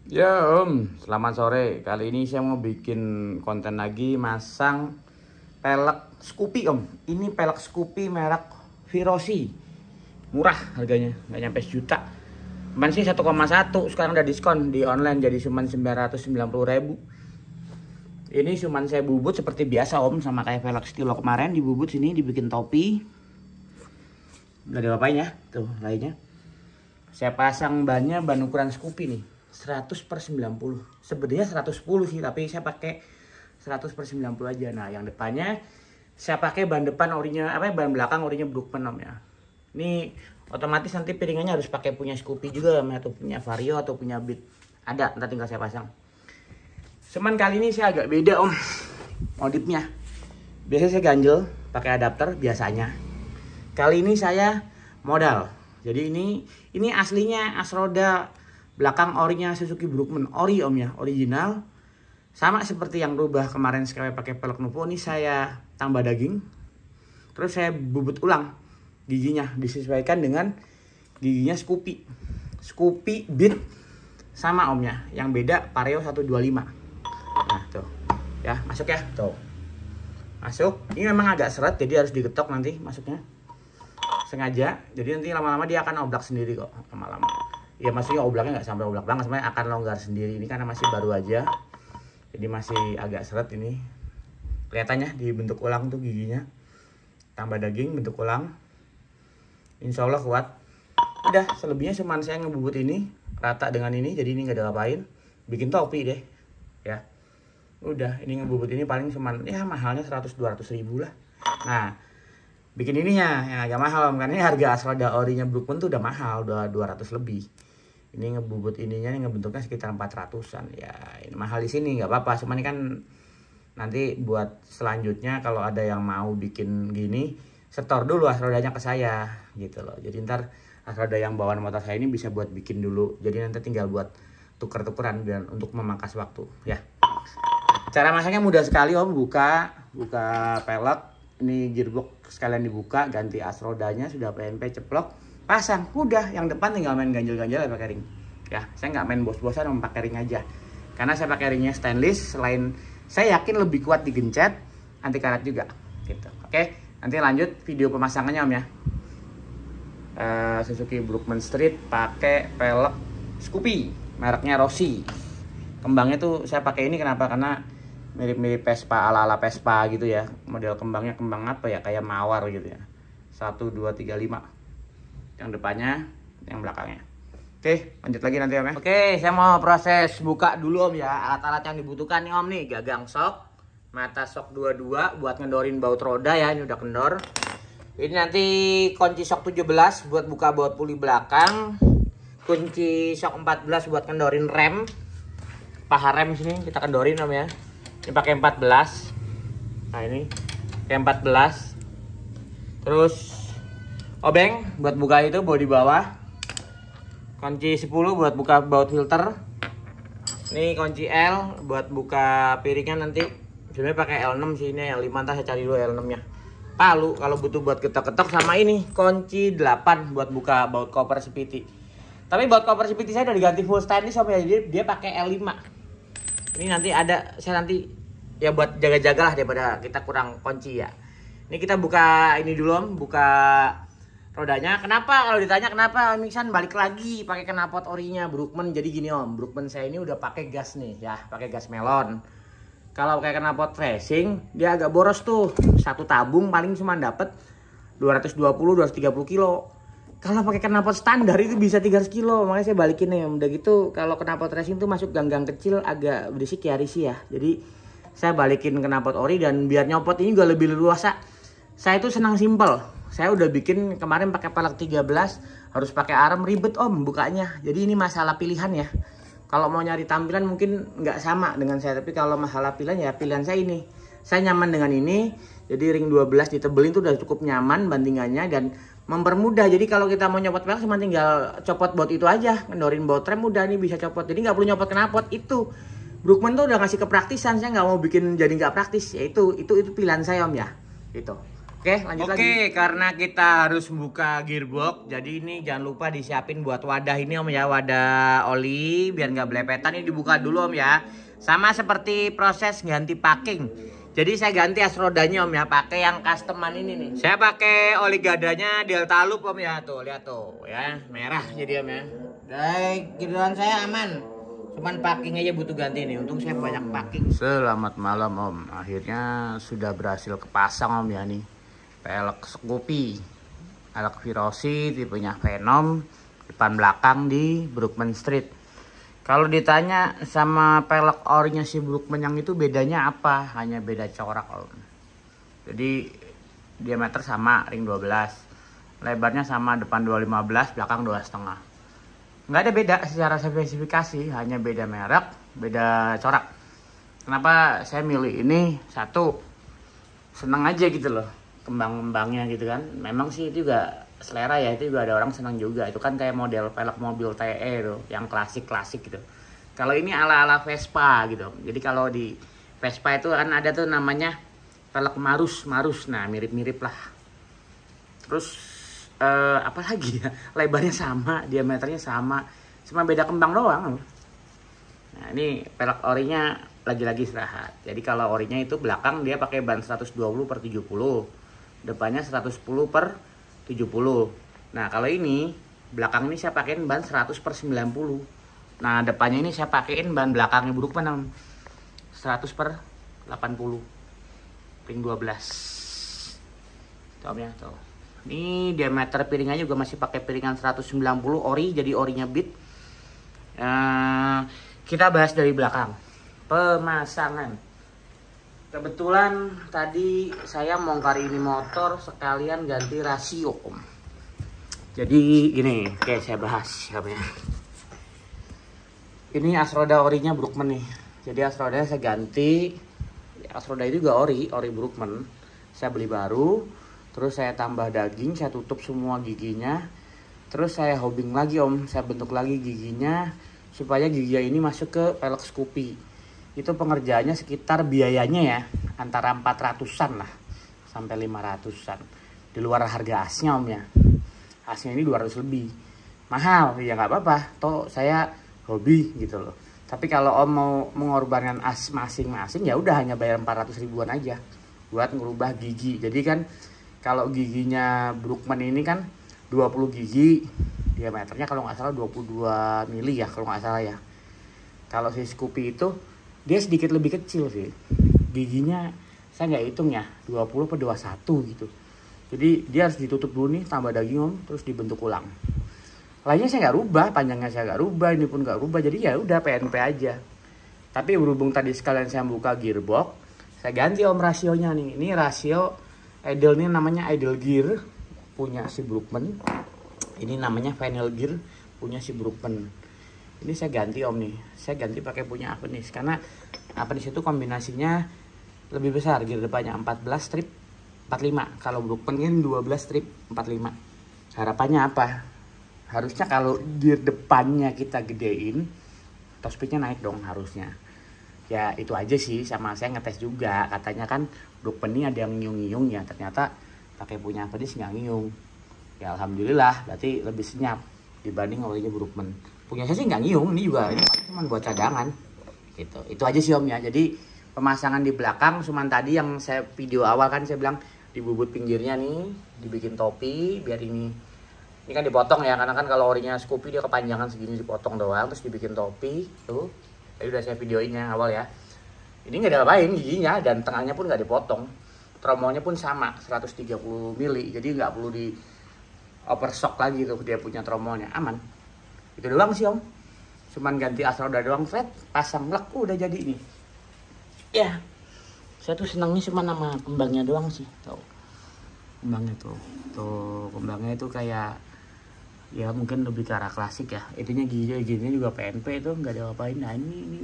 Ya Om, selamat sore. Kali ini saya mau bikin konten lagi masang pelek Scoopy Om. Ini pelek Scoopy merek Virosi. Murah harganya, nggak nyampe sejuta. Kemarin sih 1,1, sekarang udah diskon di online jadi cuma 990.000. Ini cuma saya bubut seperti biasa Om, sama kayak pelek Stilo kemarin, dibubut sini dibikin topi. Udah diapain ya, tuh lainnya. Saya pasang bannya ban ukuran Scoopy nih. 100/90. Sebenarnya 110 sih, tapi saya pakai 100/90 aja. Nah, yang depannya saya pakai ban depan orinya ban belakang orinya Brookman Om ya. Ini otomatis nanti piringannya harus pakai punya Scoopy juga Om, atau punya Vario atau punya Beat. Ada, nanti tinggal saya pasang. Cuman kali ini saya agak beda Om modifnya. Biasanya saya ganjel pakai adapter biasanya. Kali ini saya modal. Jadi ini aslinya as roda belakang orinya Suzuki Brookman, ori Om ya, original. Sama seperti yang rubah kemarin sekali pakai pelek Nuvo, ini saya tambah daging. Terus saya bubut ulang giginya, disesuaikan dengan giginya Scoopy. Scoopy Beat sama Om ya, yang beda Vario 125. Nah, tuh. Ya, masuk ya, tuh. Masuk. Ini memang agak seret jadi harus digetok nanti masuknya. Sengaja. Jadi nanti lama-lama dia akan oblak sendiri kok, lama-lama. Ya maksudnya oblaknya nggak sampai oblak banget, sebenarnya akan longgar sendiri. Ini karena masih baru aja, jadi masih agak seret ini. Kelihatannya dibentuk ulang tuh giginya. Tambah daging, bentuk ulang. Insya Allah kuat. Udah, selebihnya cuman saya ngebubut ini rata dengan ini, jadi ini nggak ada ngapain. Bikin topi deh, ya. Udah, ini ngebubut ini paling cuman ya mahalnya 100-200 ribu lah. Nah, bikin ininya yang agak mahal karena ini harga asal roda orinya Brookman tuh udah mahal, udah 200 lebih. Ini ngebubut ininya nih ngebentuknya sekitar 400-an. Ya, ini mahal di sini nggak apa-apa. Cuman ini kan nanti buat selanjutnya kalau ada yang mau bikin gini, setor dulu asal rodanya ke saya gitu loh. Jadi ntar asal roda yang bawaan motor saya ini bisa buat bikin dulu. Jadi nanti tinggal buat tuker-tukeran dan untuk memangkas waktu, ya. Cara masaknya mudah sekali Om, buka pelek. Ini gearbox sekalian dibuka, ganti as rodanya, sudah PNP ceplok, pasang, udah. Yang depan tinggal main ganjel-ganjel pakai ring. Ya, saya nggak main bos-bosan pakai ring aja. Karena saya pakai ringnya stainless, selain saya yakin lebih kuat digencet, anti karat juga. Gitu. Oke, nanti lanjut video pemasangannya Om ya. Suzuki Brookman Street pakai pelek Scoopy, mereknya Rossi. Kembangnya tuh saya pakai ini kenapa? Karena mirip-mirip Vespa, ala-ala Vespa gitu ya. Model kembangnya kembang apa ya, kayak mawar gitu ya. 1, 2, 3, 5. Yang depannya, yang belakangnya. Oke, lanjut lagi nanti Om ya. Oke, saya mau proses buka dulu Om ya. Alat-alat yang dibutuhkan nih Om nih, gagang sok, mata sok 22 buat ngendorin baut roda ya, ini udah kendor. Ini nanti kunci sok 17 buat buka baut puli belakang. Kunci sok 14 buat kendorin rem. Paha rem sini kita kendorin Om ya. Ini pakai 14. Nah ini pakai 14. Terus obeng buat buka itu baut di bawah. Kunci 10 buat buka baut filter. Ini kunci L buat buka piringnya nanti. Sebenarnya pakai L6 sih, ini L5, ntar saya cari dulu L6 nya. Palu kalau butuh buat ketok-ketok, sama ini kunci 8 buat buka baut koper sepiti. Tapi baut koper sepiti saya udah diganti full stainless Om ya, dia pakai L5. Ini nanti ada, saya nanti ya buat jaga-jaga lah daripada kita kurang kunci ya. Ini kita buka ini dulu Om, buka rodanya. Kenapa kalau ditanya kenapa Mixan balik lagi pakai knalpot orinya Brookman? Jadi gini Om, Brookman saya ini udah pakai gas nih ya, pakai gas melon. Kalau pakai knalpot racing dia agak boros tuh. Satu tabung paling cuma dapat 220-230 kilo. Kalau pakai knalpot standar itu bisa 300 kilo. Makanya saya balikin nih. Udah gitu kalau knalpot racing tuh masuk gang-gang kecil agak berisik ya risi ya. Jadi saya balikin knalpot ori dan biar nyopot ini juga lebih luasa. Saya tuh senang simple. Saya udah bikin kemarin pakai pelek 13 harus pakai arm, ribet Om bukanya. Jadi ini masalah pilihan ya. Kalau mau nyari tampilan mungkin nggak sama dengan saya, tapi kalau masalah pilihan ya pilihan saya ini. Saya nyaman dengan ini. Jadi ring 12 ditebelin tuh udah cukup nyaman bandingannya dan mempermudah. Jadi kalau kita mau nyopot pelek cuma tinggal copot baut itu aja, ngendorin baut rem udah nih bisa copot. Jadi nggak perlu nyopot knalpot itu. Brookman tuh udah ngasih kepraktisan, saya nggak mau bikin jadi nggak praktis. Ya itu pilihan saya Om ya. Gitu. Oke, lanjut lagi. Oke, karena kita harus buka gearbox, jadi ini jangan lupa disiapin buat wadah ini Om ya, wadah oli biar nggak belepetan. Ini dibuka dulu Om ya. Sama seperti proses ganti packing. Jadi saya ganti as rodanya Om ya, pakai yang customan ini nih. Saya pakai oli gadanya Delta Loop Om ya, tuh lihat tuh ya, merah jadi Om ya. Baik, giliran saya aman. Cuman packing aja butuh ganti nih. Untung saya banyak packing. Selamat malam Om. Akhirnya sudah berhasil kepasang Om ya nih. Pelek Scoopy Velg Virosi tipenya Venom, depan belakang di Brookman Street. Kalau ditanya sama pelek orinya si Brookman yang itu bedanya apa? Hanya beda corak Om. Jadi diameter sama, ring 12. Lebarnya sama, depan 215, belakang 2,5. Nggak ada beda secara spesifikasi, hanya beda merek, beda corak. Kenapa saya milih ini? Satu, seneng aja gitu loh kembang-kembangnya gitu kan. Memang sih itu juga selera ya, itu juga ada orang senang juga. Itu kan kayak model pelek mobil TE tuh, yang klasik-klasik gitu. Kalau ini ala-ala Vespa gitu. Jadi kalau di Vespa itu kan ada tuh namanya pelek Marus. Nah, mirip-mirip lah. Terus apa lagi ya? Lebarnya sama, diameternya sama. Cuma beda kembang doang. Nah, ini pelek orinya lagi-lagi istirahat. Jadi kalau orinya itu belakang dia pakai ban 120/70. Depannya 110/70. Nah kalau ini belakang ini saya pakein ban 100/90. Nah depannya ini saya pakein ban belakangnya Brookman 100/80 ring 12. Tuh ya tuh. Ini diameter piringannya juga masih pakai piringan 190 ori, jadi orinya Beat. Kita bahas dari belakang pemasangan. Kebetulan tadi saya bongkar ini motor sekalian ganti rasio Om. Jadi gini, oke saya bahas ya. Ini as roda orinya Brookman nih. Jadi as rodanya saya ganti. As roda itu juga ori Brookman. Saya beli baru, terus saya tambah daging, saya tutup semua giginya. Terus saya hobbing lagi Om, saya bentuk lagi giginya supaya gigi ini masuk ke pelek Scoopy. Itu pengerjaannya sekitar biayanya ya antara 400-an lah sampai 500-an. Di luar harga asnya Om ya. Asnya ini 200 lebih. Mahal ya nggak apa-apa. Toh saya hobi gitu loh. Tapi kalau Om mau mengorbankan as masing-masing ya udah hanya bayar 400 ribuan aja buat ngerubah gigi. Jadi kan kalau giginya Brookman ini kan 20 gigi, diameternya kalau nggak salah 22 mili ya kalau nggak salah ya. Kalau si Scoopy itu dia sedikit lebih kecil sih. Giginya saya nggak hitung ya, 20/21 gitu. Jadi dia harus ditutup dulu nih, tambah daging Om, terus dibentuk ulang. Lainnya saya nggak rubah, panjangnya saya nggak rubah, ini pun nggak rubah. Jadi ya udah PNP aja. Tapi berhubung tadi sekalian saya buka gearbox, saya ganti Om rasionya nih. Ini rasio idle nih namanya idle gear punya si Brookman. Ini namanya final gear punya si Brookman. Ini saya ganti Om nih. Saya ganti pakai punya Apenis karena Apenis itu kombinasinya lebih besar. Gear depannya 14/45. Kalau Brookman kan 12/45. Harapannya apa? Harusnya kalau gear depannya kita gedein, top speednya naik dong harusnya. Ya itu aja sih, sama saya ngetes juga. Katanya kan Brookman ini ada yang ngiung-ngiung ya. Ternyata pakai punya Apenis nggak ngiung. Ya alhamdulillah, berarti lebih senyap dibanding olinya Brookman. Punya saya sih nggak ngiung, ini juga ini cuma buat cadangan gitu. Itu aja sih Om ya. Jadi pemasangan di belakang cuman tadi yang saya video awal kan saya bilang dibubut pinggirnya nih, dibikin topi biar ini kan dipotong ya, karena kan kalau orinya Scoopy dia kepanjangan segini, dipotong doang terus dibikin topi tuh. Tadi udah saya videoin yang awal ya. Ini nggak diapain giginya, dan tengahnya pun nggak dipotong. Tromolnya pun sama 130 mili, jadi nggak perlu di overstock lagi tuh dia punya tromolnya, aman. Itu doang sih Om. Cuman ganti as roda doang, flat, pasang lek udah jadi nih. Ya. Saya tuh senangnya cuma nama kembangnya doang sih, tuh. Kembangnya tuh. Tuh, kembangnya itu kayak ya mungkin lebih ke arah klasik ya. Itunya giginya juga PNP itu nggak ada apain. Nah, ini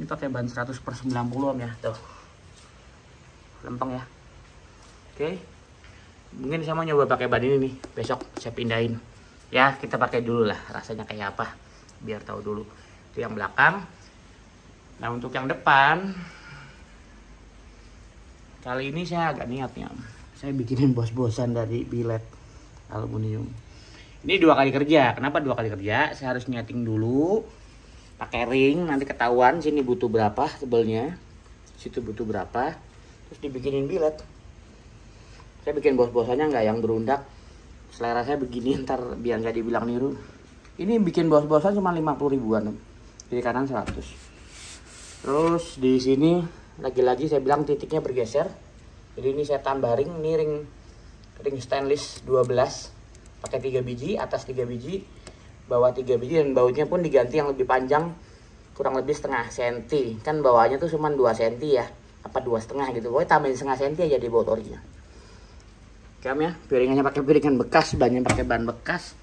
pakai ban 100/90 Om ya, tuh. Lempeng ya. Oke. Mungkin saya mau nyoba pakai ban ini nih. Besok saya pindahin. Ya kita pakai dulu lah rasanya kayak apa biar tahu dulu. Itu yang belakang. Nah untuk yang depan kali ini saya agak niat nih Om. saya bikinin bos-bosan dari billet aluminium. Ini 2 kali kerja. Kenapa 2 kali kerja? Saya harus nyeting dulu pakai ring, nanti ketahuan sini butuh berapa tebelnya, situ butuh berapa, terus dibikinin billet. Saya bikin bos-bosannya nggak yang berundak, selera saya begini, ntar biar nggak dibilang niru. Ini bikin bos-bosan cuma 50 ribuan, kiri kanan 100. Terus di sini lagi-lagi saya bilang titiknya bergeser, jadi ini saya tambah ring, ini ring stainless 12 pakai 3 biji, atas 3 biji, bawah 3 biji, dan bautnya pun diganti yang lebih panjang, kurang lebih setengah senti. Kan bawahnya tuh cuma 2 senti ya, apa 2,5 gitu. Pokoknya tambahin setengah senti aja di baut orinya. Cam ya, piringannya pakai piringan bekas, bannya pakai ban bekas,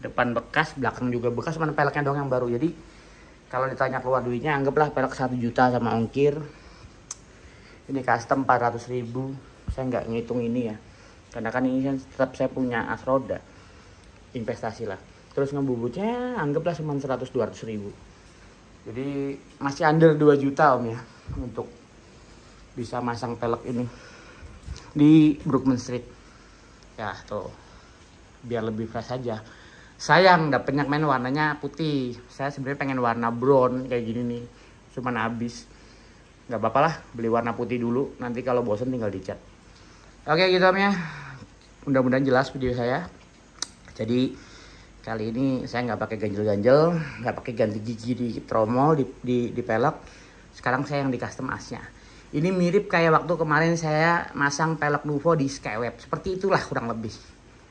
depan bekas, belakang juga bekas, cuma peleknya doang yang baru. Jadi kalau ditanya keluar duitnya, anggaplah pelek 1 juta sama ongkir. Ini custom 400 ribu, saya nggak ngitung ini ya, karena kan ini tetap saya punya as roda, investasi lah. Terus ngebubutnya anggaplah cuma 100-200 ribu. Jadi masih under 2 juta om ya, untuk bisa masang pelek ini di Brookman Street. Ya tuh, biar lebih fresh aja. Sayang dapetnya main warnanya putih. Saya sebenarnya pengen warna brown kayak gini nih, cuman habis. Nggak apa-apa lah, beli warna putih dulu, nanti kalau bosen tinggal dicat. Oke gitu om ya, mudah-mudahan jelas video saya. Jadi kali ini saya nggak pakai ganjel-ganjel, nggak pakai ganti gigi di tromol, di pelek. Sekarang saya yang di custom asnya. Ini mirip kayak waktu kemarin saya masang pelek Nuvo di Skyweb. Seperti itulah kurang lebih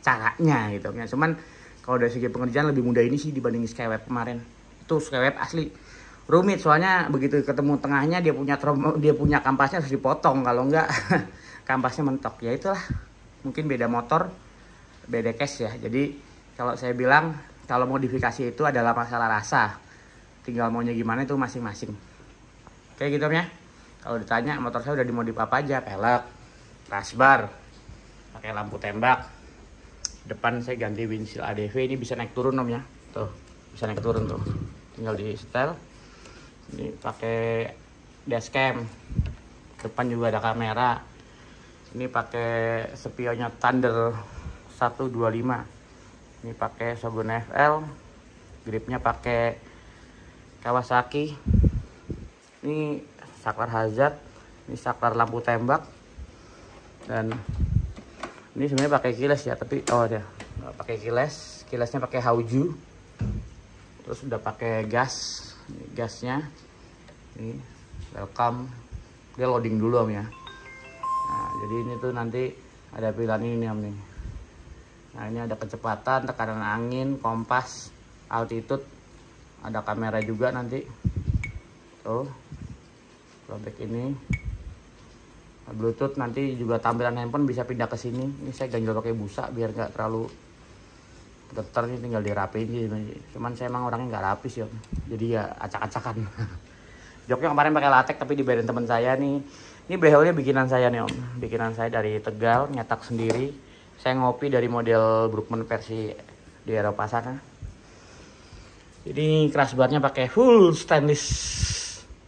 caranya gitu ya. Cuman kalau dari segi pengerjaan lebih mudah ini sih dibanding Skyweb kemarin. Itu Skyweb asli rumit, soalnya begitu ketemu tengahnya dia punya tromol, dia punya kampasnya harus dipotong, kalau enggak kampasnya mentok. Ya itulah, mungkin beda motor, beda case ya. Jadi kalau saya bilang, kalau modifikasi itu adalah masalah rasa, tinggal maunya gimana itu masing-masing. Oke gitu ya. Kalau ditanya motor saya udah dimodif apa aja, pelek, rasbar, pakai lampu tembak, depan saya ganti windshield ADV, ini bisa naik turun om ya, tuh bisa naik turun tuh, tinggal di setel. Ini pakai dashcam, depan juga ada kamera. Ini pakai spionnya Thunder 125. Ini pakai Shogun FL, gripnya pakai Kawasaki. Ini saklar hazard, ini saklar lampu tembak, dan ini sebenarnya pakai kiles ya, tapi oh dia nggak pakai kiles, kilesnya pakai Hauju. Terus udah pakai gas, ini gasnya, ini welcome, dia loading dulu om ya. Nah jadi ini tuh nanti ada pilihan ini om nih. Nah ini ada kecepatan, tekanan angin, kompas, altitude, ada kamera juga nanti. Tuh, robek ini, Bluetooth, nanti juga tampilan handphone bisa pindah ke sini. Ini saya ganjel pakai busa biar nggak terlalu getar, nih tinggal dirapiin sih. Cuman saya emang orangnya nggak rapis ya, jadi ya acak-acakan. Joknya kemarin pakai latex tapi dibayarin teman saya nih. Ini behelnya bikinan saya nih om, bikinan saya dari Tegal, nyetak sendiri. Saya ngopi dari model Brookman versi di Eropa sana. Jadi crossbarnya pakai full stainless,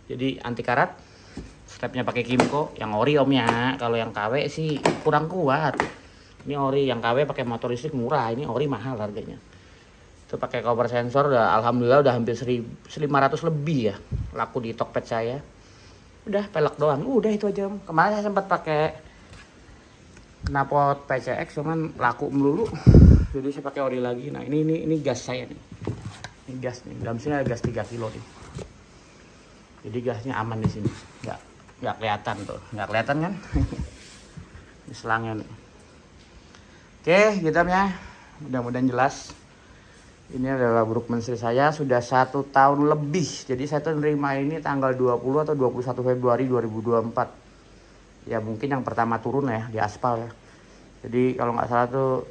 jadi anti karat. Stepnya pakai Kimco, yang ori om ya. Kalau yang KW sih kurang kuat. Ini ori, yang KW pakai motor listrik murah, ini ori mahal harganya. Itu pakai cover sensor, udah alhamdulillah udah hampir 1.500 lebih ya laku di Tokped saya. Udah pelek doang, udah itu aja. Kemarin saya sempat pakai knalpot PCX cuman laku melulu, jadi saya pakai ori lagi. Nah ini gas saya nih, ini gas nih, dalam sini ada gas 3 kilo nih, jadi gasnya aman di sini, nggak kelihatan tuh, nggak kelihatan kan. Ini selangnya nih. Oke gitu ya, mudah-mudahan jelas. Ini adalah Brookman Street saya sudah 1 tahun lebih, jadi saya tuh nerima ini tanggal 20 atau 21 Februari 2024. Ya mungkin yang pertama turun ya di aspal ya. Jadi kalau nggak salah tuh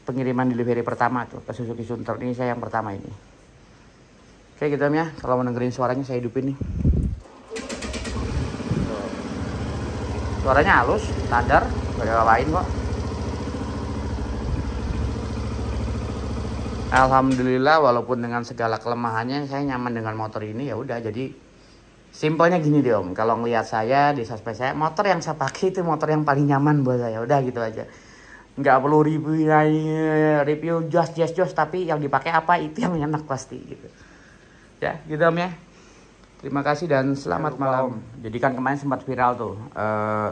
pengiriman delivery pertama tuh ke Suzuki Sunter, ini saya yang pertama ini. Oke gitu ya, kalau mau dengerin suaranya saya hidupin nih. Suaranya halus, standar, gak ada lain kok. Alhamdulillah walaupun dengan segala kelemahannya saya nyaman dengan motor ini, ya udah. Jadi Simpelnya gini deh Om, kalau ngelihat saya di sosmed saya, motor yang saya pakai itu motor yang paling nyaman buat saya. Udah gitu aja. Nggak perlu review jos, tapi yang dipakai apa itu yang enak pasti gitu. Ya, gitu Om ya. Terima kasih dan selamat malam. Jadi kan kemarin sempat viral tuh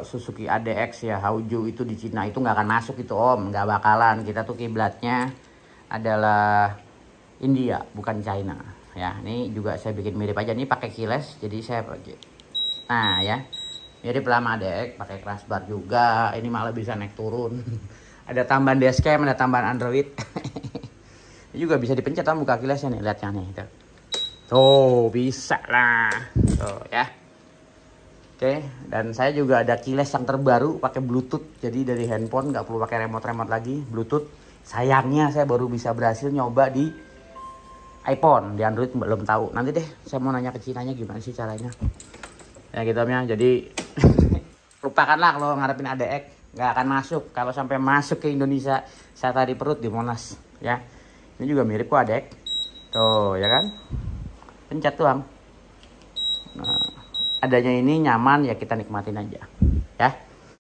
Suzuki ADX ya, Hauju itu di Cina itu nggak akan masuk itu Om, nggak bakalan. Kita tuh kiblatnya adalah India bukan China. Ya, ini juga saya bikin mirip aja nih pakai keyless. Jadi saya pakai. Nah ya, mirip lama ADX, pakai crash bar juga. Ini malah bisa naik turun. Ada tambahan dashcam, ada tambahan Android. Ini juga bisa dipencet Om buka keylessnya nih, lihatnya nih. Tuh bisa lah tuh ya. Oke, dan saya juga ada keyless yang terbaru pakai Bluetooth. Jadi dari handphone nggak perlu pakai remote lagi, Bluetooth. Sayangnya saya baru bisa berhasil nyoba di iPhone, di Android belum tahu. Nanti deh saya mau nanya ke Cinanya gimana sih caranya. Ya gitu ya. Jadi lupakanlah kalau ngarepin ADX, nggak akan masuk. Kalau sampai masuk ke Indonesia saya tarik perut di Monas ya. Ini juga mirip kok ADX. Tuh ya kan. Pencet doang. Nah, adanya ini nyaman ya kita nikmatin aja ya.